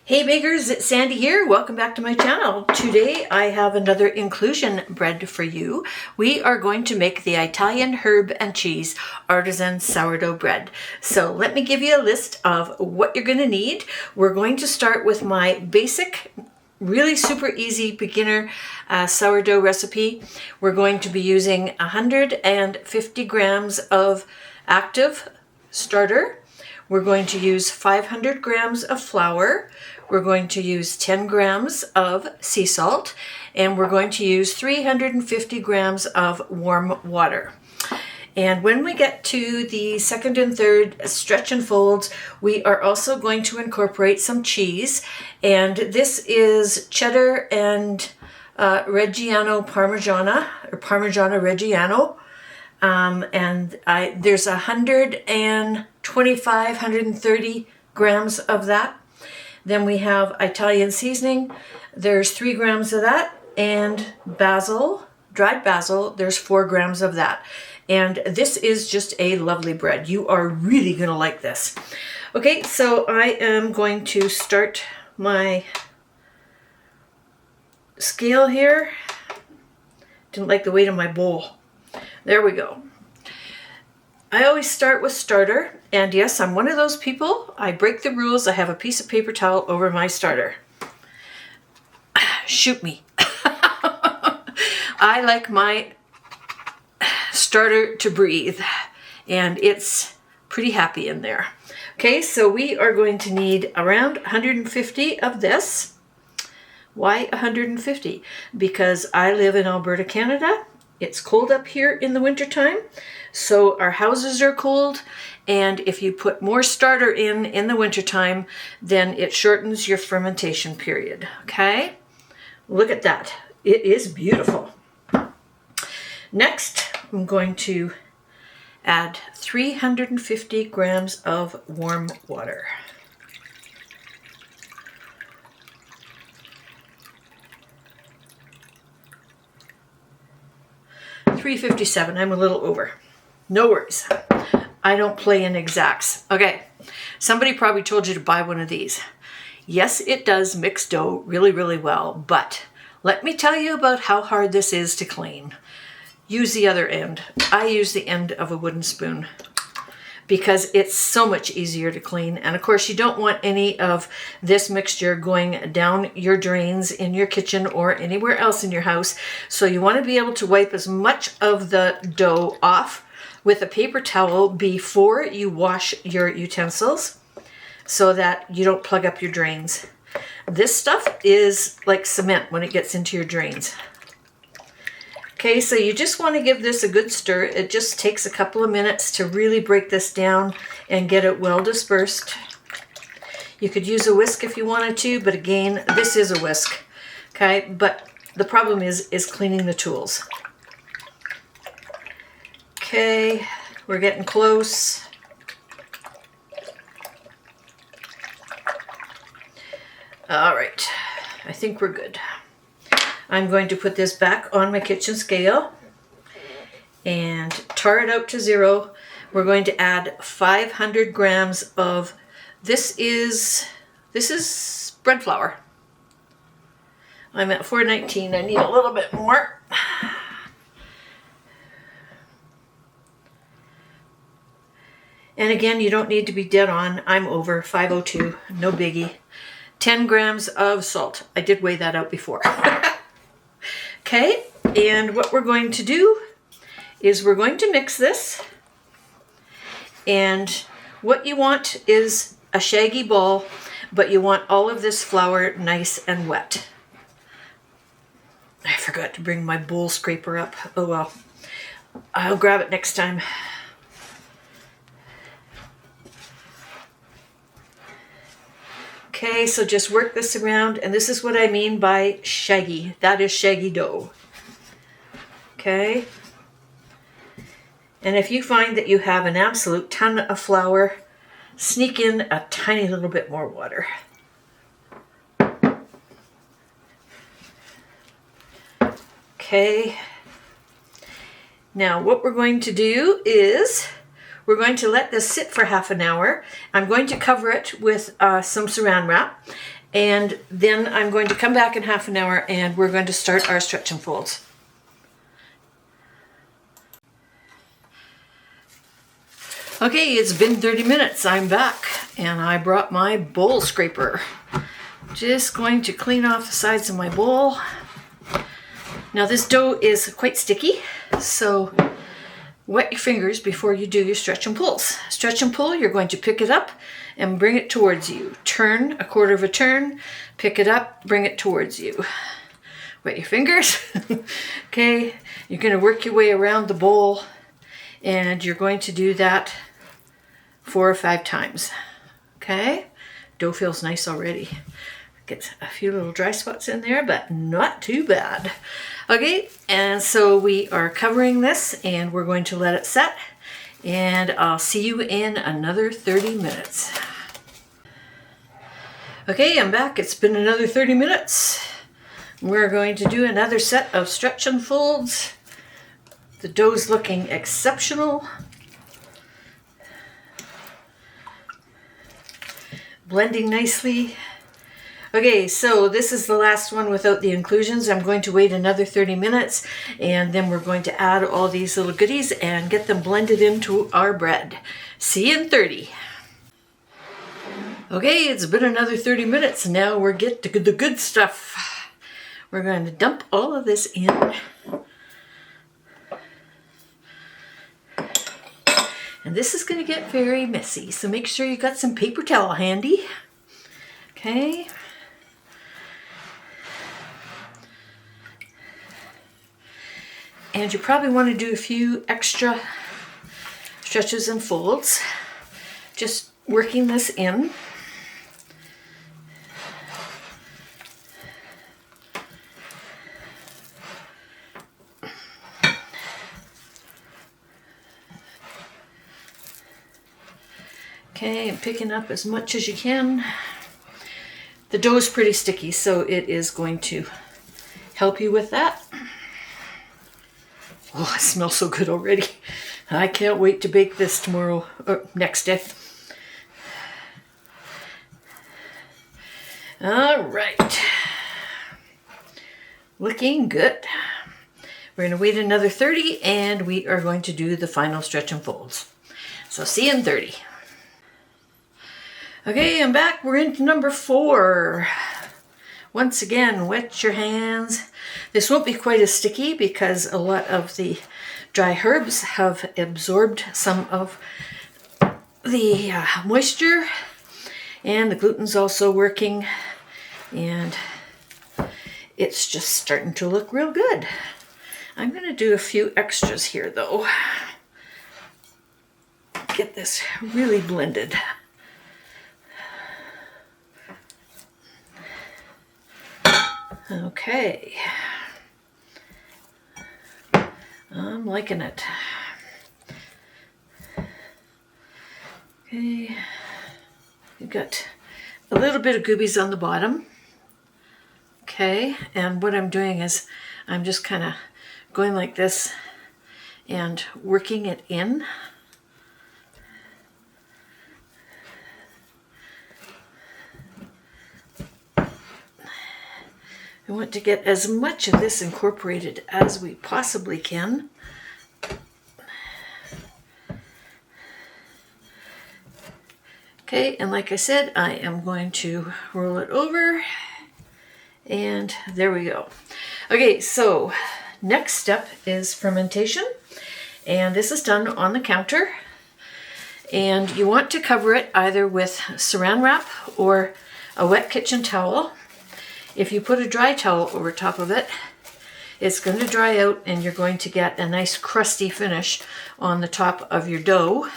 Hey bakers, it's Sandy here. Welcome back to my channel. Today I have another inclusion bread for you. We are going to make the Italian herb and cheese artisan sourdough bread. So let me give you a list of what you're going to need. We're going to start with my basic, really super easy beginner sourdough recipe. We're going to be using 150 grams of active starter. We're going to use 500 grams of flour. We're going to use 10 grams of sea salt, and we're going to use 350 grams of warm water. And when we get to the second and third stretch and folds, we are also going to incorporate some cheese. And this is cheddar and Reggiano Parmigiana, or Parmigiana Reggiano. There's 130 grams of that. Then we have Italian seasoning. There's 3 grams of that. And basil, dried basil, there's 4 grams of that. And this is just a lovely bread. You are really going to like this. Okay, so I am going to start my scale here. Didn't like the weight of my bowl. There we go. I always start with starter, and yes, I'm one of those people. I break the rules. I have a piece of paper towel over my starter. Shoot me. I like my starter to breathe, and it's pretty happy in there. Okay, so we are going to need around 150 of this. Why 150? Because I live in Alberta, Canada. It's cold up here in the wintertime, so our houses are cold, and if you put more starter in the wintertime, then it shortens your fermentation period, okay? Look at that. It is beautiful. Next, I'm going to add 350 grams of warm water. $357. I'm a little over. No worries. I don't play in exacts. Okay, somebody probably told you to buy one of these. Yes, it does mix dough really, really well, but let me tell you about how hard this is to clean. Use the other end. I use the end of a wooden spoon because it's so much easier to clean. And of course, you don't want any of this mixture going down your drains in your kitchen or anywhere else in your house. So you want to be able to wipe as much of the dough off with a paper towel before you wash your utensils so that you don't plug up your drains. This stuff is like cement when it gets into your drains. Okay, so you just want to give this a good stir. It just takes a couple of minutes to really break this down and get it well dispersed. You could use a whisk if you wanted to, but again, this is a whisk. Okay, but the problem is cleaning the tools. Okay, we're getting close. All right, I think we're good. I'm going to put this back on my kitchen scale and tar it out to 0. We're going to add 500 grams of, this is bread flour. I'm at 419. I need a little bit more. And again, you don't need to be dead on. I'm over 502, no biggie. 10 grams of salt. I did weigh that out before. Okay, and what we're going to do is we're going to mix this. And what you want is a shaggy ball, but you want all of this flour nice and wet. I forgot to bring my bowl scraper up. Oh well, I'll grab it next time. Okay, so just work this around, and this is what I mean by shaggy. That is shaggy dough. Okay. And if you find that you have an absolute ton of flour, sneak in a tiny little bit more water. Okay. Now what we're going to do is we're going to let this sit for half an hour. I'm going to cover it with some saran wrap, And then I'm going to come back in half an hour and we're going to start our stretch and folds. Okay, it's been 30 minutes. I'm back and I brought my bowl scraper. Just going to clean off the sides of my bowl. Now this dough is quite sticky, so wet your fingers before you do your stretch and pulls. Stretch and pull, you're going to pick it up and bring it towards you. Turn a quarter of a turn, pick it up, bring it towards you. Wet your fingers. Okay, you're going to work your way around the bowl and you're going to do that 4 or 5 times. Okay, dough feels nice already. Get a few little dry spots in there, but not too bad. Okay, and so we are covering this and we're going to let it set. And I'll see you in another 30 minutes. Okay, I'm back. It's been another 30 minutes. We're going to do another set of stretch and folds. The dough's looking exceptional. Blending nicely. Okay, so this is the last one without the inclusions. I'm going to wait another 30 minutes and then we're going to add all these little goodies and get them blended into our bread. See you in 30. Okay, it's been another 30 minutes. Now we're getting to the good stuff. We're going to dump all of this in. And this is going to get very messy, so make sure you got some paper towel handy. Okay. And you probably want to do a few extra stretches and folds. Just working this in. Okay, and picking up as much as you can. The dough is pretty sticky, so it is going to help you with that. Oh, it smells so good already. I can't wait to bake this tomorrow, or next day. All right. Looking good. We're going to wait another 30 and we are going to do the final stretch and folds. So see you in 30. Okay, I'm back. We're into number 4. Once again, wet your hands. This won't be quite as sticky because a lot of the dry herbs have absorbed some of the moisture, and the gluten's also working, and it's just starting to look real good. I'm going to do a few extras here though. Get this really blended. Okay, I'm liking it. Okay, you've got a little bit of goobies on the bottom. Okay, and what I'm doing is I'm just kind of going like this and working it in. I want to get as much of this incorporated as we possibly can. Okay, and like I said, I am going to roll it over, and there we go. Okay, so next step is fermentation, and this is done on the counter, and you want to cover it either with saran wrap or a wet kitchen towel. If you put a dry towel over top of it, it's going to dry out and you're going to get a nice crusty finish on the top of your dough.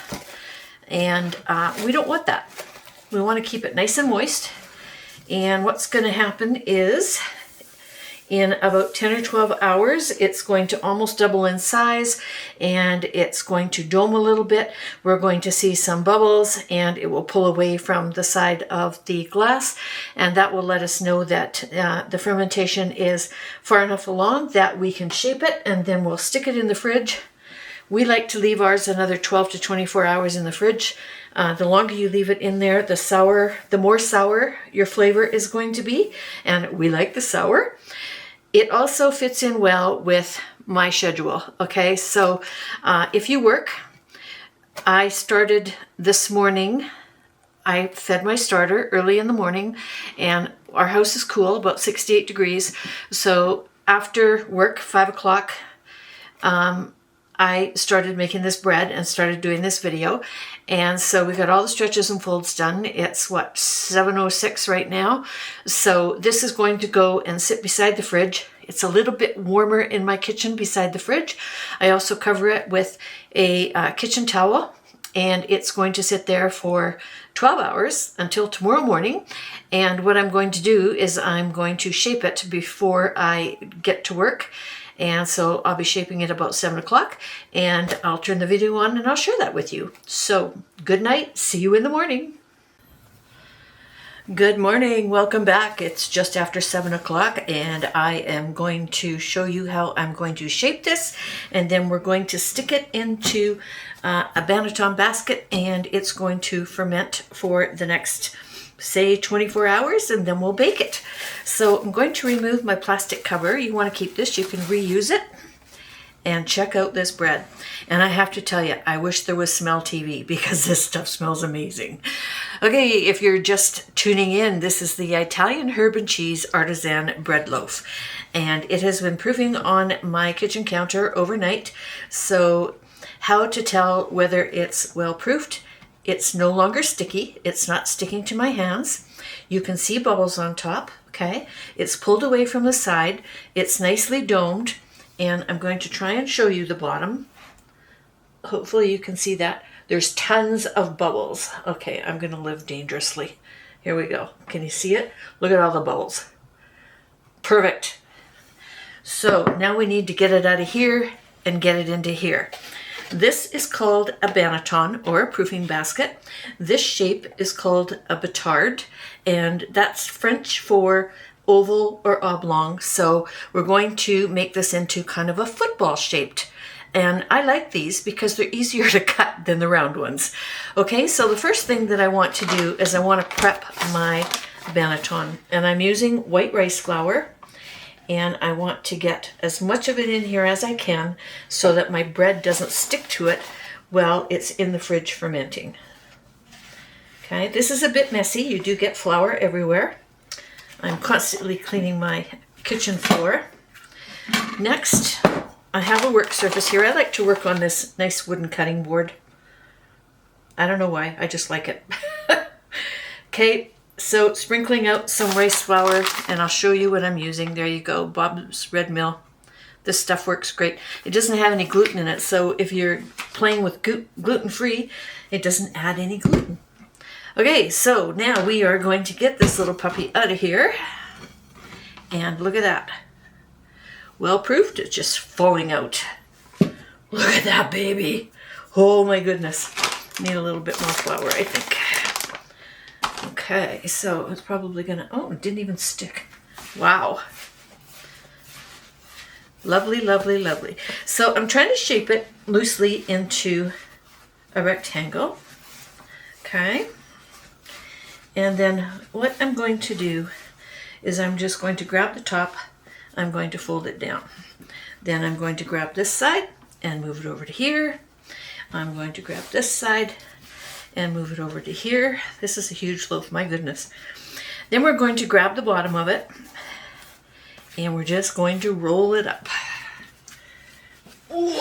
And we don't want that. We want to keep it nice and moist. And what's going to happen is in about 10 or 12 hours, it's going to almost double in size and it's going to dome a little bit. We're going to see some bubbles and it will pull away from the side of the glass, and that will let us know that the fermentation is far enough along that we can shape it, and then we'll stick it in the fridge We like to leave ours another 12 to 24 hours in the fridge. The longer you leave it in there, the more sour your flavor is going to be. And we like the sour. It also fits in well with my schedule. Okay, so if you work, I started this morning. I fed my starter early in the morning, and our house is cool, about 68 degrees. So after work, 5 o'clock, I started making this bread and started doing this video. And so we got all the stretches and folds done. It's what, 7:06 right now. So this is going to go and sit beside the fridge. It's a little bit warmer in my kitchen beside the fridge. I also cover it with a kitchen towel, and it's going to sit there for 12 hours until tomorrow morning. And what I'm going to do is I'm going to shape it before I get to work. And so I'll be shaping it about 7 o'clock, and I'll turn the video on and I'll share that with you. So good night. See you in the morning. Good morning. Welcome back. It's just after 7 o'clock, and I am going to show you how I'm going to shape this, and then we're going to stick it into a banneton basket, and it's going to ferment for the next, say, 24 hours, and then we'll bake it. So I'm going to remove my plastic cover. You want to keep this, you can reuse it. And check out this bread. And I have to tell you, I wish there was Smell TV, because this stuff smells amazing. Okay, if you're just tuning in, this is the Italian herb and cheese artisan bread loaf. And it has been proofing on my kitchen counter overnight. So how to tell whether it's well proofed? It's no longer sticky. It's not sticking to my hands. You can see bubbles on top, okay? It's pulled away from the side. It's nicely domed. And I'm going to try and show you the bottom. Hopefully you can see that. There's tons of bubbles. Okay, I'm going to live dangerously. Here we go. Can you see it? Look at all the bubbles. Perfect. So now we need to get it out of here and get it into here. This is called a banneton, or a proofing basket. This shape is called a batard, and that's French for oval or oblong. So we're going to make this into kind of a football shaped. And I like these because they're easier to cut than the round ones. Okay, so the first thing that I want to do is I want to prep my banneton. And I'm using white rice flour. And I want to get as much of it in here as I can so that my bread doesn't stick to it while it's in the fridge fermenting. Okay, this is a bit messy. You do get flour everywhere. I'm constantly cleaning my kitchen floor. Next, I have a work surface here. I like to work on this nice wooden cutting board. I don't know why, I just like it. Okay, so sprinkling out some rice flour, and I'll show you what I'm using. There you go, Bob's Red Mill. This stuff works great. It doesn't have any gluten in it, so if you're playing with gluten-free, it doesn't add any gluten. Okay, so now we are going to get this little puppy out of here. And look at that. Well proofed, it's just falling out. Look at that baby. Oh my goodness. Need a little bit more flour, I think. Okay, so it's probably gonna, oh, it didn't even stick. Wow. Lovely, lovely, lovely. So I'm trying to shape it loosely into a rectangle. Okay. And then what I'm going to do is I'm just going to grab the top, I'm going to fold it down. Then I'm going to grab this side and move it over to here. I'm going to grab this side and move it over to here. This is a huge loaf, my goodness. Then we're going to grab the bottom of it, and we're just going to roll it up. Ooh,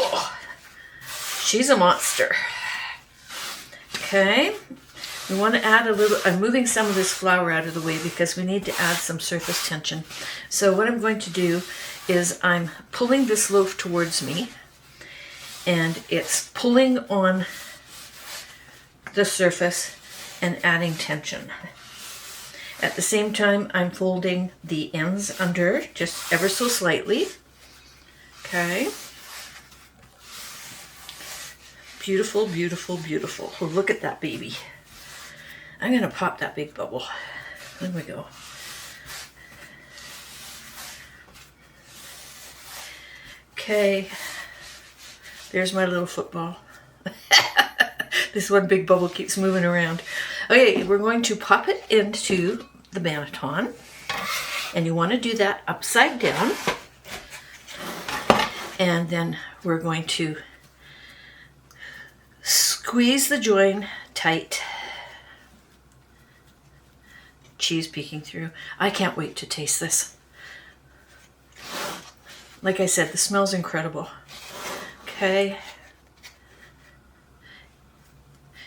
she's a monster. Okay. We want to add a little, I'm moving some of this flour out of the way because we need to add some surface tension. So what I'm going to do is I'm pulling this loaf towards me, and it's pulling on the surface and adding tension. At the same time, I'm folding the ends under just ever so slightly. Okay. Beautiful, beautiful, beautiful. Oh, look at that baby. I'm going to pop that big bubble. There we go. Okay. There's my little football. This one big bubble keeps moving around. Okay, we're going to pop it into the banneton. And you want to do that upside down. And then we're going to squeeze the join tight. Cheese peeking through. I can't wait to taste this. Like I said, the smell's incredible. Okay.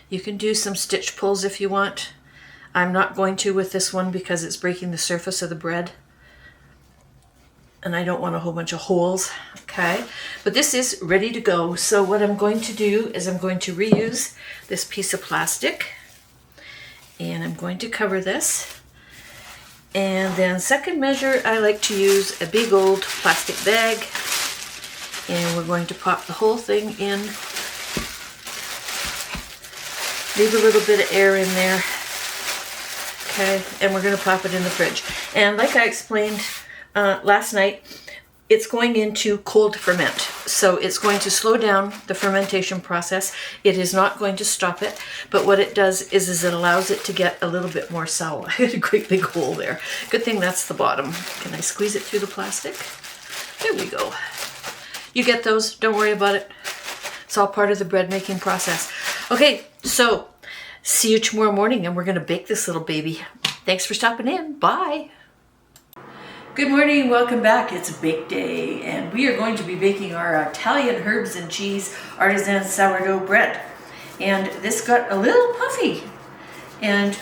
You can do some stitch pulls if you want. I'm not going to with this one because it's breaking the surface of the bread. And I don't want a whole bunch of holes, okay? But this is ready to go. So what I'm going to do is I'm going to reuse this piece of plastic. And I'm going to cover this. And then second measure, I like to use a big old plastic bag. And we're going to pop the whole thing in. Leave a little bit of air in there. Okay, and we're going to pop it in the fridge. And like I explained last night, it's going into cold ferment. So it's going to slow down the fermentation process. It is not going to stop it, but what it does is it allows it to get a little bit more sour. I had a great big hole there. Good thing that's the bottom. Can I squeeze it through the plastic? There we go. You get those, don't worry about it. It's all part of the bread making process. Okay, so see you tomorrow morning and we're gonna bake this little baby. Thanks for stopping in, bye. Good morning, welcome back. It's bake day and we are going to be baking our Italian herbs and cheese artisan sourdough bread. And this got a little puffy and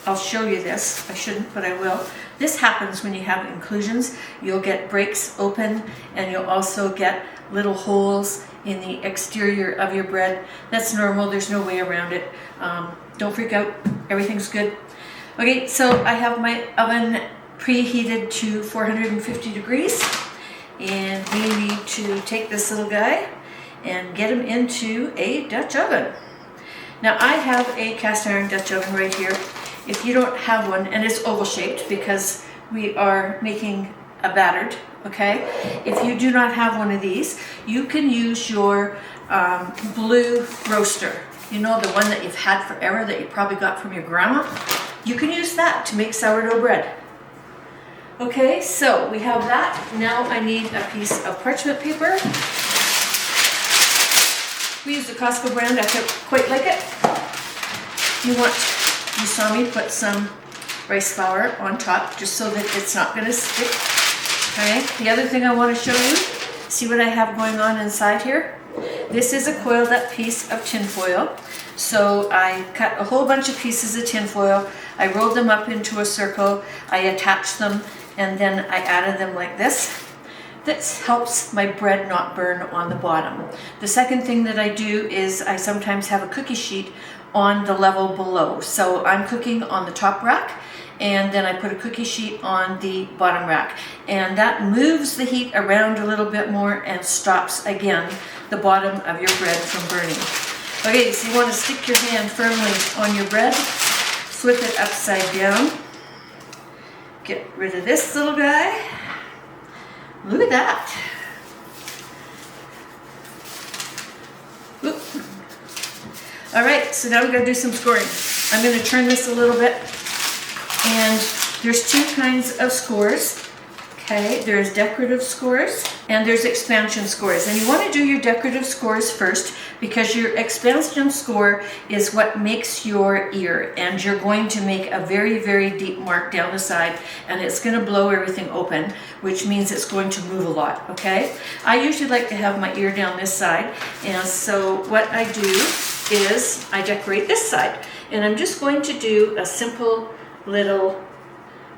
I'll show you this. I shouldn't, but I will. This happens when you have inclusions. You'll get breaks open and you'll also get little holes in the exterior of your bread. That's normal, there's no way around it. Don't freak out, everything's good. Okay, so I have my oven preheated to 450 degrees and we need to take this little guy and get him into a Dutch oven. Now I have a cast iron Dutch oven right here. If you don't have one, and it's oval shaped because we are making a battered, okay? If you do not have one of these, you can use your blue roaster. You know, the one that you've had forever that you probably got from your grandma? You can use that to make sourdough bread. Okay, so we have that. Now I need a piece of parchment paper. We use the Costco brand, I quite like it. You saw me put some rice flour on top just so that it's not gonna stick. Okay, the other thing I want to show you, see what I have going on inside here? This is a coiled up piece of tin foil. So I cut a whole bunch of pieces of tin foil, I rolled them up into a circle, I attached them, and then I added them like this. This helps my bread not burn on the bottom. The second thing that I do is I sometimes have a cookie sheet on the level below. So I'm cooking on the top rack, and then I put a cookie sheet on the bottom rack. And that moves the heat around a little bit more and stops, again, the bottom of your bread from burning. Okay, so you want to stick your hand firmly on your bread, flip it upside down, get rid of this little guy. Look at that. Oop. All right, so now we're gonna do some scoring. I'm gonna turn this a little bit, and there's two kinds of scores. Okay, there's decorative scores and there's expansion scores. And you want to do your decorative scores first because your expansion score is what makes your ear, and you're going to make a very, very deep mark down the side, and it's going to blow everything open, which means it's going to move a lot, okay? I usually like to have my ear down this side, and so what I do is I decorate this side, and I'm just going to do a simple little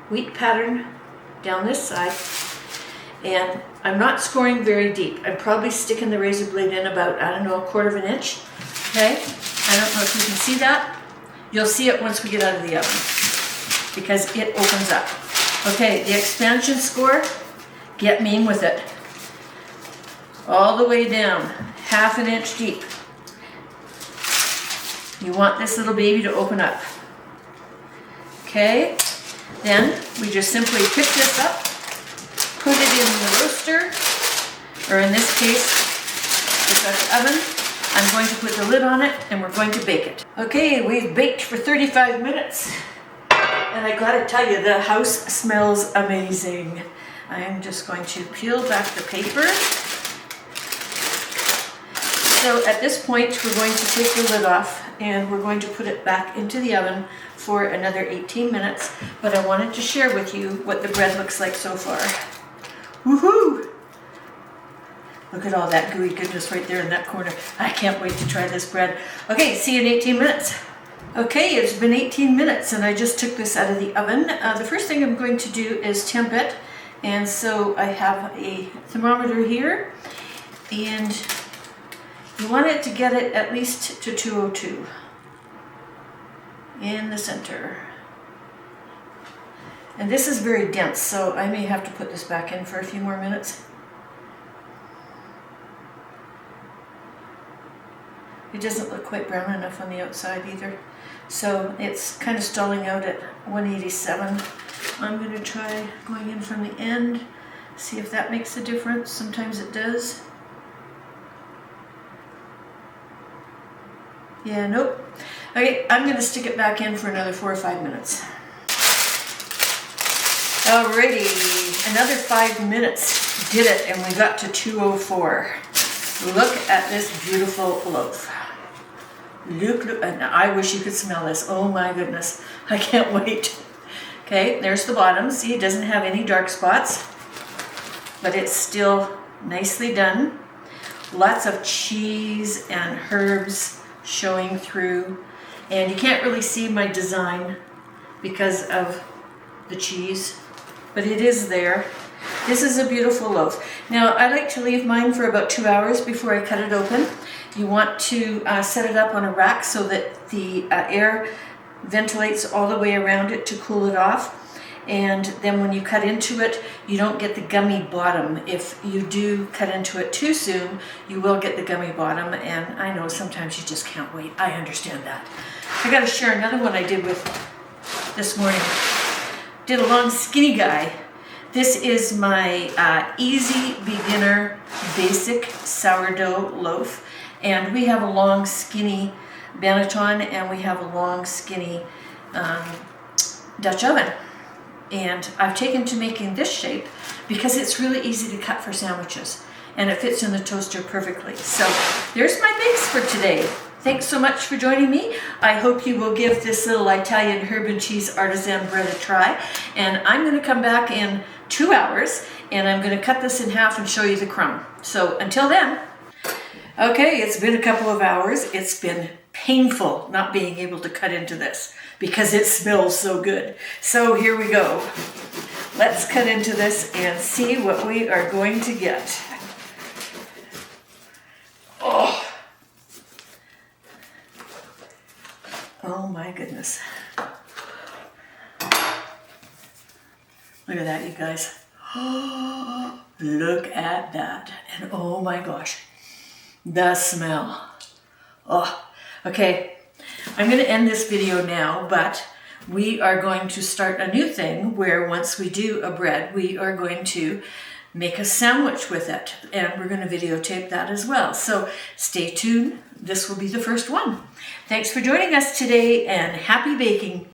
wheat pattern down this side, and I'm not scoring very deep. I'm probably sticking the razor blade in about, I don't know, 1/4 inch, okay? I don't know if you can see that. You'll see it once we get out of the oven because it opens up. Okay, the expansion score, get mean with it. All the way down, 1/2 inch deep. You want this little baby to open up. Okay, then we just simply pick this up, put it in the roaster, or in this case, We've got the oven. I'm going to put the lid on it and we're going to bake it. Okay, we've baked for 35 minutes. And I gotta tell you, the house smells amazing. I'm just going to peel back the paper. So at this point, we're going to take the lid off and we're going to put it back into the oven for another 18 minutes. But I wanted to share with you what the bread looks like so far. Woohoo! Look at all that gooey goodness right there in that corner. I can't wait to try this bread. Okay, see you in 18 minutes. Okay, it's been 18 minutes and I just took this out of the oven. The first thing I'm going to do is temp it. And so I have a thermometer here. And you want it to get it at least to 202 in the center. And this is very dense, so I may have to put this back in for a few more minutes. It doesn't look quite brown enough on the outside either. So it's kind of stalling out at 187. I'm going to try going in from the end, see if that makes a difference. Sometimes it does. Yeah, nope. Okay, I'm going to stick it back in for another 4 or 5 minutes. Alrighty, another 5 minutes did it and we got to 204. Look at this beautiful loaf. Look, and I wish you could smell this. Oh my goodness, I can't wait. Okay, there's the bottom. See, it doesn't have any dark spots, but it's still nicely done. Lots of cheese and herbs showing through. And you can't really see my design because of the cheese, but it is there. This is a beautiful loaf. Now, I like to leave mine for about 2 hours before I cut it open. You want to set it up on a rack so that the air ventilates all the way around it to cool it off. And then when you cut into it, you don't get the gummy bottom. If you do cut into it too soon, you will get the gummy bottom. And I know sometimes you just can't wait. I understand that. I got to share another one I did with this morning. Did a long skinny guy. This is my easy beginner basic sourdough loaf. And we have a long skinny Banneton and we have a long skinny Dutch oven. And I've taken to making this shape because it's really easy to cut for sandwiches and it fits in the toaster perfectly. So there's my bakes for today. Thanks so much for joining me. I hope you will give this little Italian herb and cheese artisan bread a try. And I'm going to come back in 2 hours and I'm going to cut this in half and show you the crumb. So until then, okay, it's been a couple of hours. It's been painful not being able to cut into this because it smells so good. So here we go. Let's cut into this and see what we are going to get. Oh. Oh my goodness. Look at that, you guys. Look at that. And oh my gosh, the smell. Oh, okay. I'm going to end this video now, but we are going to start a new thing where once we do a bread, we are going to make a sandwich with it. And we're going to videotape that as well. So stay tuned. This will be the first one. Thanks for joining us today and happy baking.